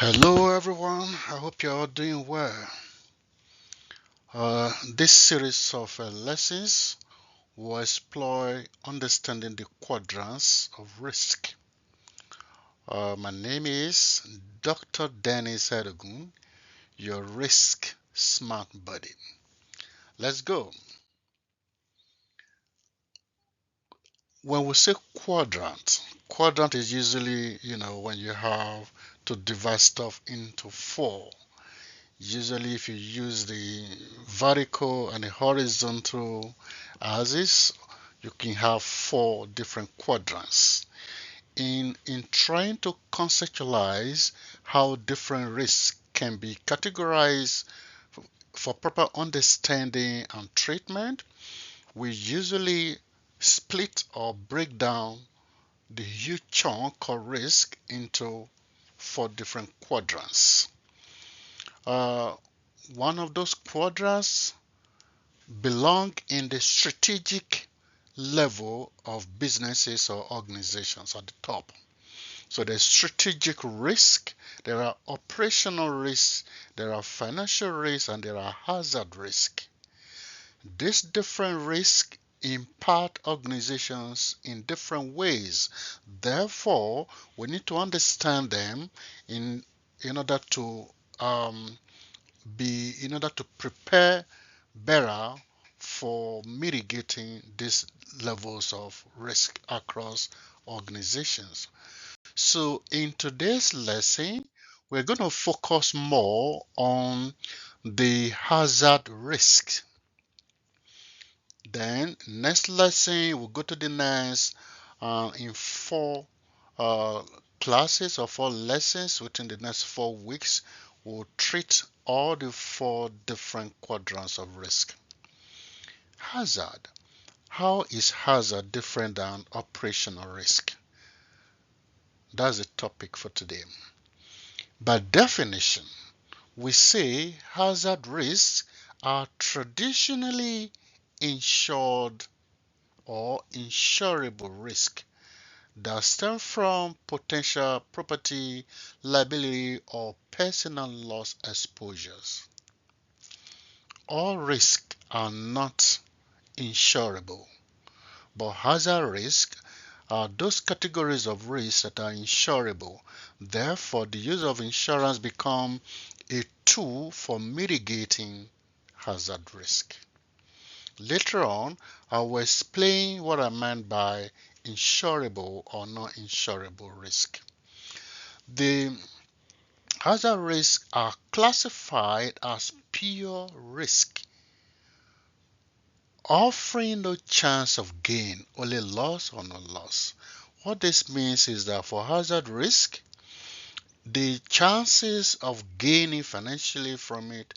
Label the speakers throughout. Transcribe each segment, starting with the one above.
Speaker 1: Hello everyone, I hope you're all doing well. This series of lessons will explore understanding the quadrants of risk. My name is Dr. Dennis Edogun, your risk smart buddy. Let's go. When we say quadrant is usually, when you have to divide stuff into four. Usually, if you use the vertical and the horizontal axis, you can have four different quadrants. In trying to conceptualize how different risks can be categorized for proper understanding and treatment, we usually split or break down the huge chunk of risk into four different quadrants. Uh, One of those quadrants belong in the strategic level of businesses or organizations at the top. So there's strategic risk, there are operational risks, there are financial risks, and there are hazard risk. These different risks impact organizations in different ways. Therefore, we need to understand them in in order to um, in order to prepare better for mitigating these levels of risk across organizations. So in today's lesson, we're going to focus more on the hazard risk. Then next lesson, we'll go to the next in four uh, classes or four lessons within the next 4 weeks. We'll treat all the four different quadrants of risk. Hazard. How is hazard different than operational risk? That's the topic for today. By definition, we say hazard risks are traditionally insured or insurable risk that stem from potential property, liability, or personal loss exposures. All risks are not insurable, but hazard risks are those categories of risks that are insurable. Therefore, the use of insurance becomes a tool for mitigating hazard risk. Later on, I will explain what I meant by insurable or non-insurable risk. The hazard risks are classified as pure risk, offering no chance of gain, only loss or no loss. What this means is that for hazard risk, the chances of gaining financially from it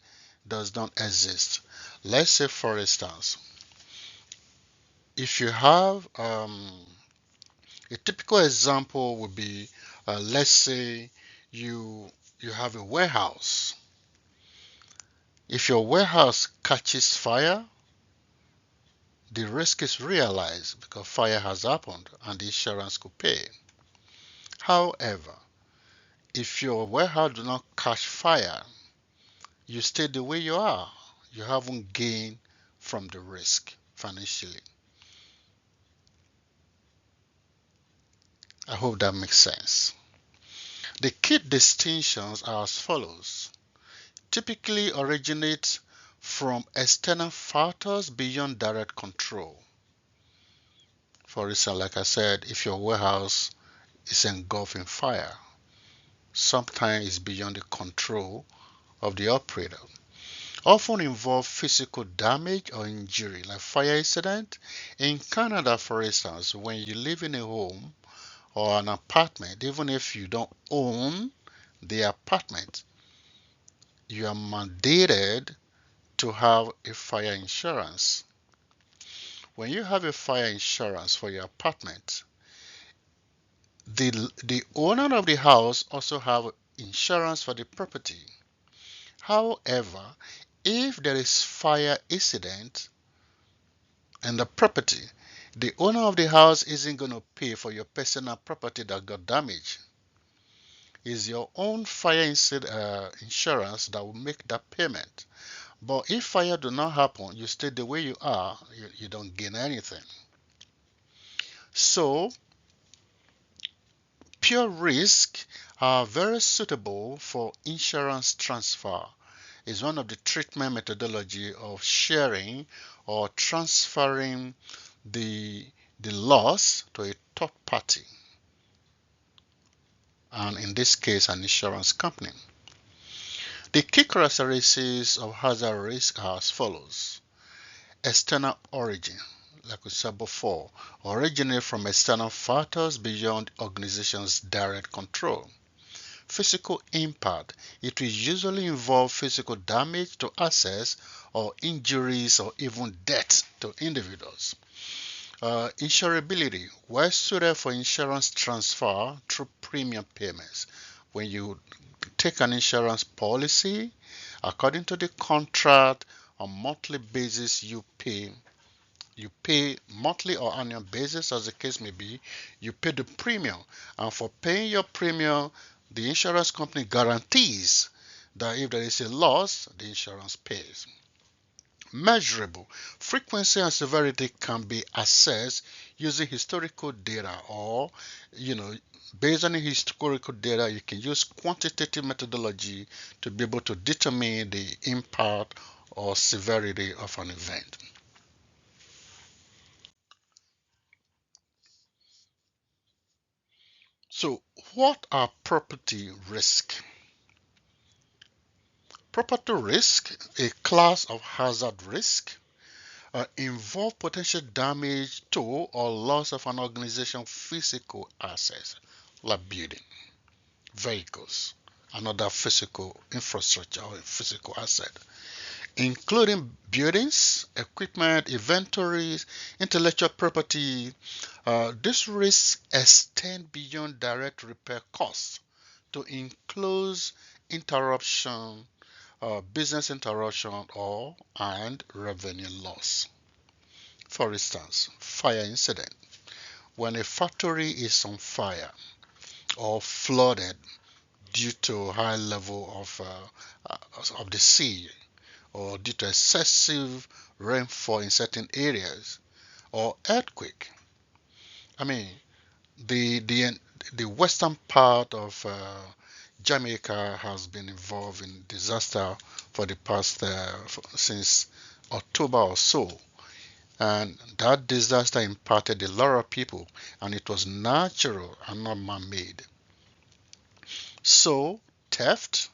Speaker 1: does not exist. Let's say, for instance, if you have a typical example would be, let's say you have a warehouse. If your warehouse catches fire, the risk is realized because fire has happened and the insurance could pay. However, if your warehouse do not catch fire, you stay the way you are. You haven't gained from the risk financially. I hope that makes sense. The key distinctions are as follows. Typically originate from external factors beyond direct control. For instance, like I said, if your warehouse is engulfed in fire, sometimes it's beyond the control of the operator. Often involve physical damage or injury, like fire incident. In Canada, for instance, when you live in a home or an apartment, even if you don't own the apartment, you are mandated to have a fire insurance. When you have a fire insurance for your apartment, the owner of the house also have insurance for the property. However, if there is fire incident in the property, the owner of the house isn't going to pay for your personal property that got damaged. Is your own fire insurance that will make that payment. But if fire do not happen, you stay the way you are, you don't gain anything. So pure risk are very suitable for insurance transfer. Is one of the treatment methodology of sharing or transferring the the loss to a third party, and in this case an insurance company. The key characteristics of hazard risk are as follows. External origin, like we said before, originate from external factors beyond organization's direct control. Physical impact, it will usually involve physical damage to assets or injuries or even death to individuals. Insurability, well suited for insurance transfer through premium payments. When you take an insurance policy, according to the contract, on monthly basis you pay monthly or annual basis as the case may be, you pay the premium, and for paying your premium the insurance company guarantees that if there is a loss the insurance pays. Measurable, frequency and severity can be assessed using historical data, or based on the historical data you can use quantitative methodology to be able to determine the impact or severity of an event. So what are property risk? Property risk, a class of hazard risk, involve potential damage to or loss of an organization's physical assets, like building, vehicles, and other physical infrastructure or physical asset, including buildings, equipment, inventories, intellectual property. This risk extend beyond direct repair costs to include interruption, business interruption, or and revenue loss. For instance, fire incident. When a factory is on fire or flooded due to high level of the sea, or due to excessive rainfall in certain areas, or earthquake. I mean, the the the western part of Jamaica has been involved in disaster for the past since October or so, and that disaster impacted a lot of people, and it was natural and not man-made. So theft,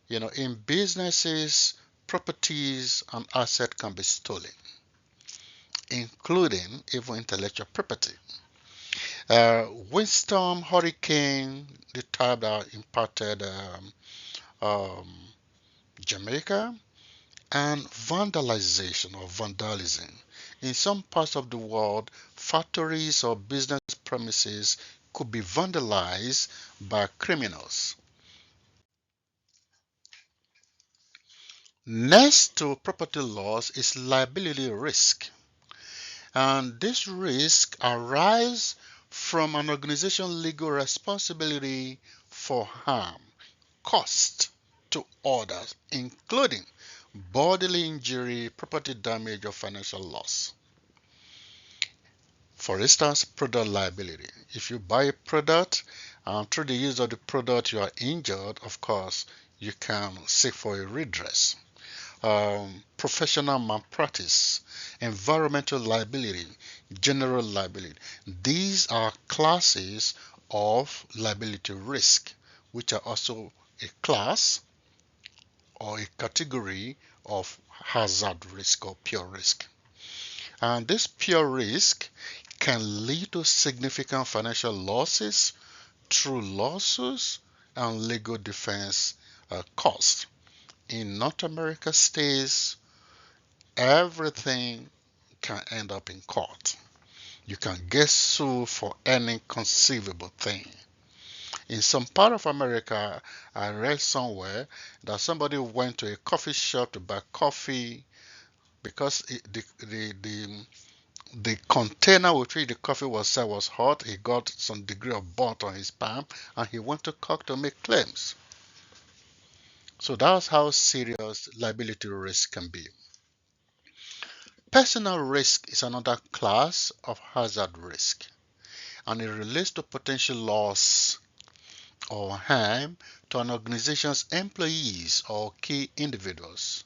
Speaker 1: in businesses, properties and assets can be stolen, including even intellectual property. Windstorm, hurricane, the type that impacted um, Jamaica, and vandalization or vandalism. In some parts of the world, factories or business premises could be vandalized by criminals. Next to property loss is liability risk. And this risk arises from an organization's legal responsibility for harm, cost to others, including bodily injury, property damage, or financial loss. For instance, product liability. If you buy a product and through the use of the product you are injured, of course, you can seek for a redress. Professional malpractice, environmental liability, general liability. These are classes of liability risk, which are also a class or a category of hazard risk or pure risk. And this pure risk can lead to significant financial losses through lawsuits and legal defense costs. In North America states, everything can end up in court. You can get sued for any conceivable thing. In some part of America, I read somewhere that somebody went to a coffee shop to buy coffee because the container with which the coffee was served was hot. He got some degree of burnt on his palm, and he went to court to make claims. So that's how serious liability risk can be. Personal risk is another class of hazard risk, and it relates to potential loss or harm to an organization's employees or key individuals,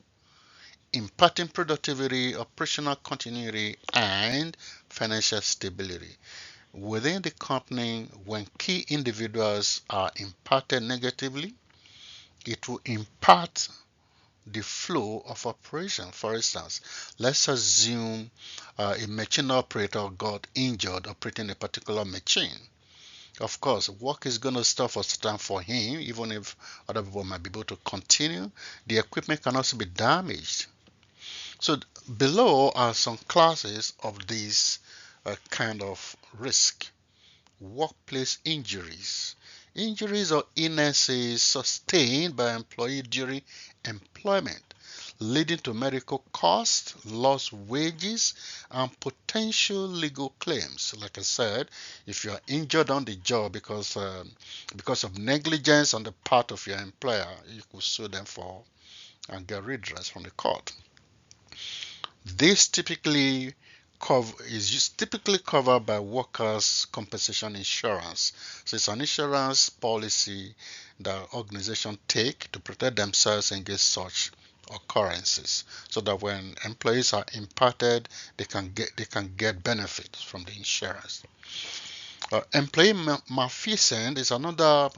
Speaker 1: impacting productivity, operational continuity, and financial stability. Within the company, when key individuals are impacted negatively, it will impact the flow of operation. For instance, let's assume a machine operator got injured operating a particular machine. Of course, work is going to stop for time for him, even if other people might be able to continue. The equipment can also be damaged. So below are some classes of these kind of risk. Workplace injuries. Injuries or illnesses sustained by employee during employment, leading to medical costs, lost wages, and potential legal claims. Like I said, if you are injured on the job because of negligence on the part of your employer, you could sue them for and get redress from the court. This typically covered by workers' compensation insurance. So it's an insurance policy that organizations take to protect themselves against such occurrences, so that when employees are impacted, they can get benefits from the insurance. Employee malfeasance is another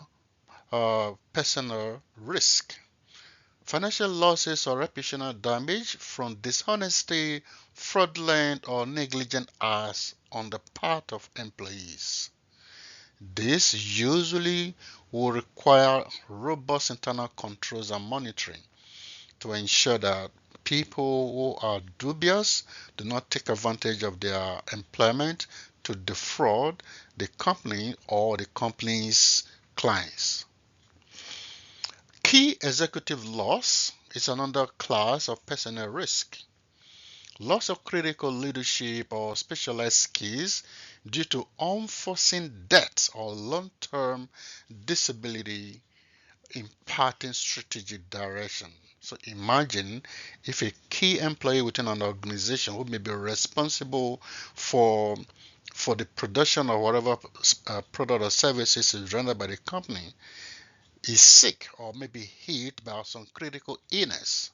Speaker 1: personal risk. Financial losses or reputational damage from dishonesty, fraudulent, or negligent acts on the part of employees. This usually will require robust internal controls and monitoring to ensure that people who are dubious do not take advantage of their employment to defraud the company or the company's clients. Key executive loss is another class of personnel risk. Loss of critical leadership or specialized skills due to unforeseen death or long-term disability impacting strategic direction. So imagine if a key employee within an organization who may be responsible for for the production of whatever product or services is rendered by the company is sick or maybe hit by some critical illness.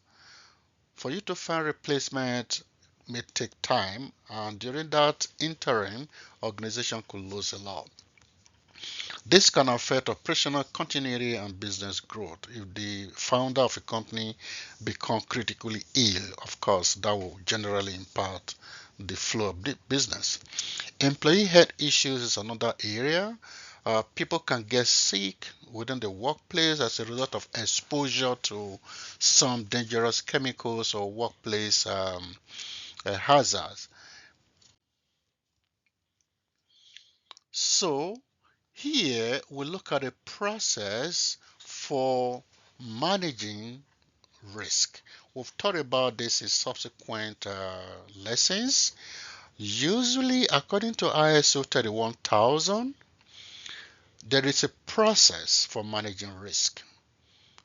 Speaker 1: For you to find replacement may take time, and during that interim, organization could lose a lot. This can affect operational continuity and business growth. If the founder of a company become critically ill, of course, that will generally impact the flow of the business. Employee health issues is another area. People can get sick within the workplace as a result of exposure to some dangerous chemicals or workplace hazards. So here we look at a process for managing risk. We've thought about this in subsequent lessons. Usually, according to ISO 31000, there is a process for managing risk.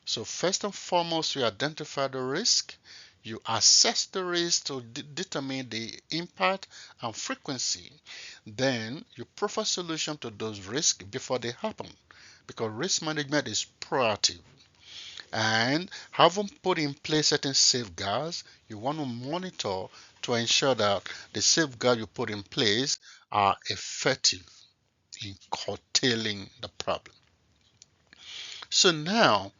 Speaker 1: So first and foremost, you identify the risk, you assess the risk to determine the impact and frequency. Then you proffer solution to those risks before they happen, because risk management is proactive. And having put in place certain safeguards, you want to monitor to ensure that the safeguards you put in place are effective in curtailing the problem. So now,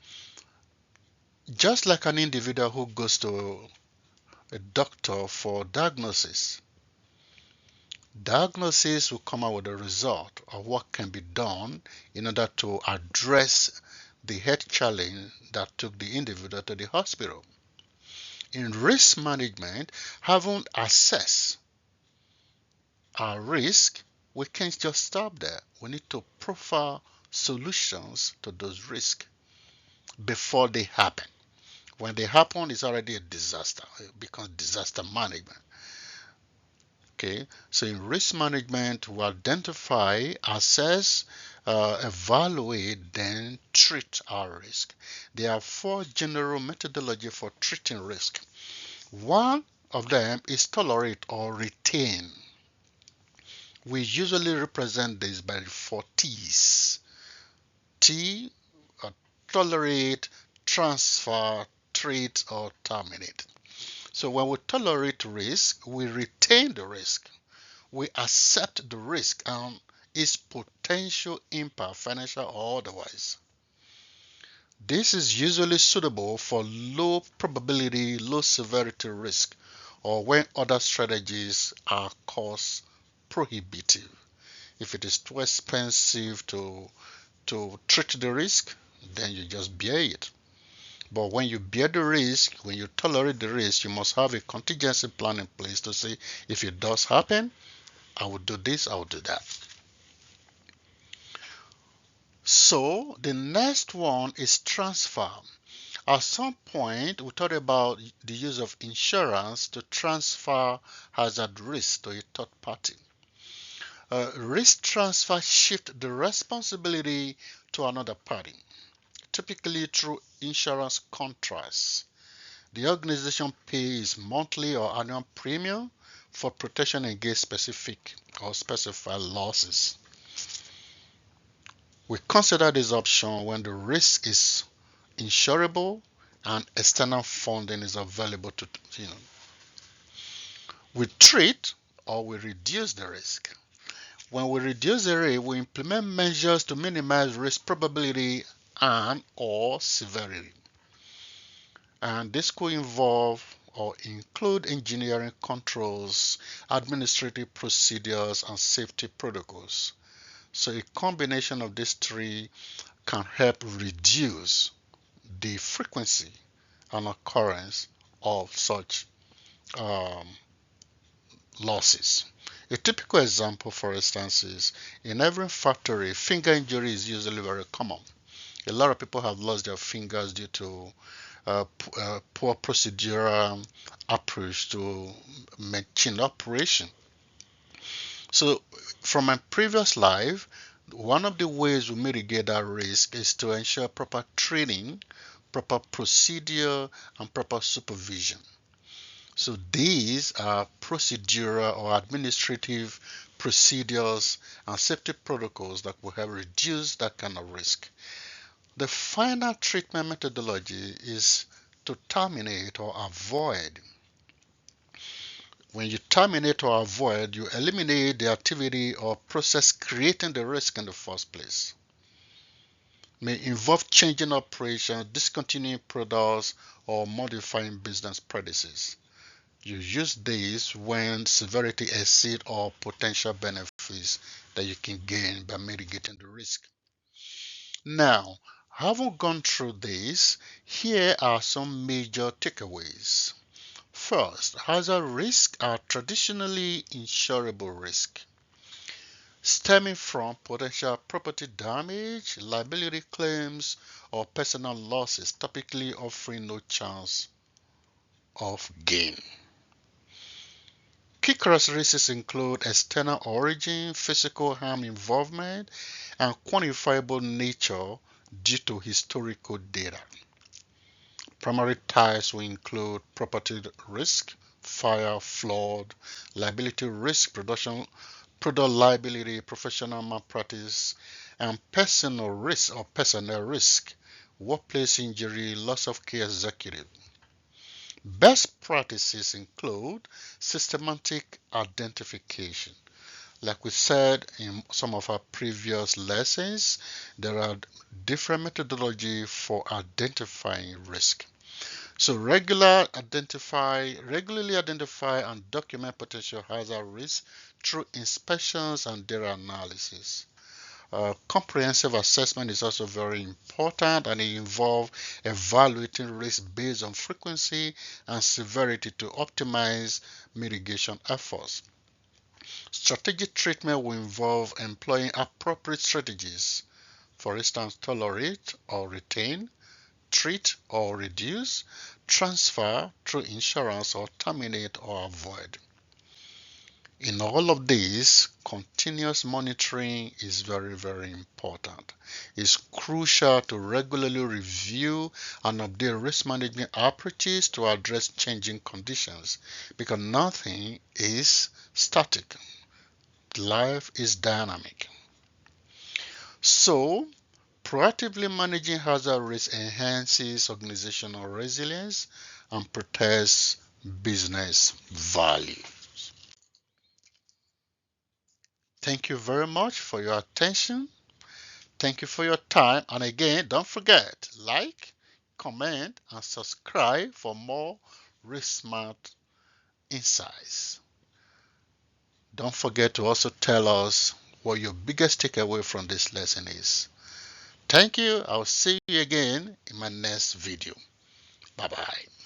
Speaker 1: just like an individual who goes to a doctor for diagnosis will come out with a result of what can be done in order to address the health challenge that took the individual to the hospital. In risk management, having assessed our risk, we can't just stop there. We need to profile solutions to those risks before they happen. When they happen, it's already a disaster. It becomes disaster management. Okay, so in risk management, we identify, assess, evaluate, then treat our risk. There are four general methodology for treating risk. One of them is tolerate or retain. We usually represent this by the four T's. T, tolerate, transfer, treat, or terminate. So when we tolerate risk, we retain the risk. We accept the risk and its potential impact, financial or otherwise. This is usually suitable for low probability, low severity risk, or when other strategies are cost prohibitive. If it is too expensive to treat the risk, then you just bear it. But when you bear the risk, when you tolerate the risk, you must have a contingency plan in place to say, if it does happen, I will do this, I will do that. So the next one is transfer. At some point, we thought about the use of insurance to transfer hazard risk to a third party. Risk transfer shifts the responsibility to another party, typically through insurance contracts. The organization pays monthly or annual premium for protection against specific or specified losses. We consider this option when the risk is insurable and external funding is available to, we treat or we reduce the risk. When we reduce the risk, we implement measures to minimize risk probability and or severity. And this could involve or include engineering controls, administrative procedures, and safety protocols. So a combination of these three can help reduce the frequency and occurrence of such um, losses. A typical example, for instance, is in every factory, finger injury is usually very common. A lot of people have lost their fingers due to poor procedural approach to machine operation. So, from my previous life, one of the ways we mitigate that risk is to ensure proper training, proper procedure, and proper supervision. So these are procedural or administrative procedures and safety protocols that will help reduce that kind of risk. The final treatment methodology is to terminate or avoid. When you terminate or avoid, you eliminate the activity or process creating the risk in the first place. May involve changing operations, discontinuing products, or modifying business practices. You use these when severity exceeds all potential benefits that you can gain by mitigating the risk. Now, having gone through this, here are some major takeaways. First, hazard risks are traditionally insurable risks, stemming from potential property damage, liability claims, or personal losses, typically offering no chance of gain. Key characteristics include external origin, physical harm involvement, and quantifiable nature due to historical data. Primary types will include property risk, fire, flood, liability risk, product liability, professional malpractice, and personal risk or personnel risk, workplace injury, loss of key executive. Best practices include systematic identification. Like we said in some of our previous lessons, there are different methodology for identifying risk. So regularly identify and document potential hazard risks through inspections and data analysis. Comprehensive assessment is also very important, and it involves evaluating risk based on frequency and severity to optimize mitigation efforts. Strategic treatment will involve employing appropriate strategies, for instance, tolerate or retain, treat or reduce, transfer through insurance, or terminate or avoid. In all of this, continuous monitoring is very, very important. It's crucial to regularly review and update risk management approaches to address changing conditions because nothing is static. Life is dynamic. So, proactively managing hazard risk enhances organizational resilience and protects business value. Thank you very much for your attention. Thank you for your time. And again, don't forget, like, comment, and subscribe for more risk smart insights. Don't forget to also tell us what your biggest takeaway from this lesson is. Thank you. I'll see you again in my next video. Bye bye.